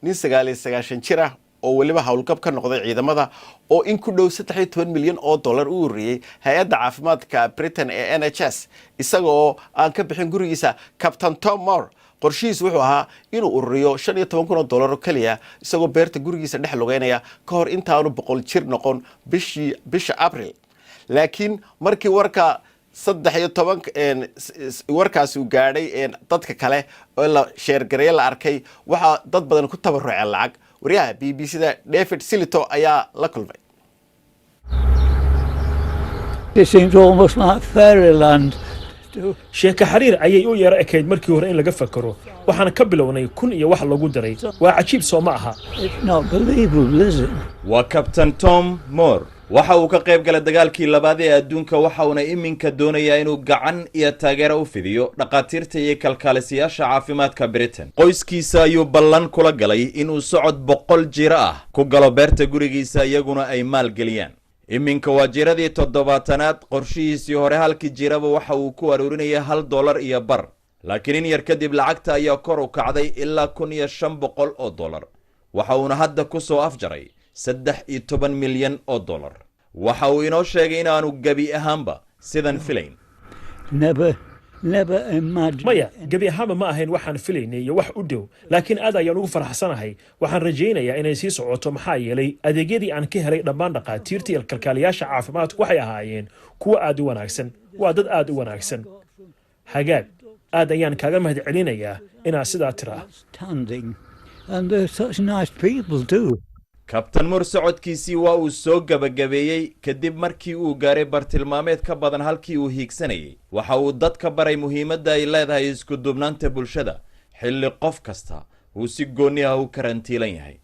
nin 99 jir ah oo waliba hawlgab ka noqday ciidamada oo in ku dhow 13 milyan oo dollar u ururiyay hay'adda caafimaadka Britain ee NHS isagoo aan ka bixin gurigiisa Captain Tom Moore qorshihiisu wuxuu ahaa inuu ururiyo 15,000 oo dollar oo kaliya isagoo beerta gurigiisa dhex lugeynaya ka hor intaanu 100 jir noqon bisha April laakiin markii warka 13 warkaas uu gaadhay dadka kale oo la sheergareeyay la arkay waxa dad badan ku tabarucay lacag wariyaha BBC-da David Silito ayaa la kulmay. It seems almost like fairyland. sheeka xariir ayay u yara ekayd markii hore in laga fakaro waxaan ka bilownay kun iyo wax lagu daray waa cajiib soo ma aha. It's not believable, is it? waa Captain Tom Moore waxa uu ka qayb galay dagaalkii labaad ee adduunka waxa uuna iminka doonayaa inuu gacan iyo taageero u fidiyo dhaqaatiirta iyo kalkaalisayaasha caafimaadka Britain. qoyskiisa ayuu ballan kula galay inuu socod 100 jira ah ku galo beerta gurigiisa iyaguna ay maal geliyaan. iminka waa jiradii 70aad qorshihiisii hore halkii jiraba waxa uu ku aruurinaya $1 iyo bar laakiin in yar kadib lacagta ayaa kor u kacday ilaa $1,500 oo dollar waxa uuna hadda ku soo afjaray $13 milyan oo dollar waxa uu inoo sheegay inaanu gabi ahaanba sidan filayn. Never imagine. maya gabi ahaanba ma ahayn waxaan filaynay iyo wax u dhow laakiin aad ayaan ugu faraxsanahay waxaan rajaynayaa inay sii socoto maxaa yeelay adeegyadii aan ka helay dhammaan dhaqaatiirta iyo kalkaaliyaasha caafimaadku waxay ahaayeen kuwa aad u wanaagsan waa dad aad u wanaagsan hagaag aad ayaan kaaga mahadcelinayaa inaad sidaa tiraa. And they're such nice people too. Captain Moore socodkiisii waa uu soo gabagabeeyay kadib markii uu gaaray bartilmaameed ka badan halkii uu hiigsanayay waxa uu dadka baray muhiimadda ay leedahay isku duubnaanta bulshada xilli qof kasta uu si gooni ah u karantiilan yahay.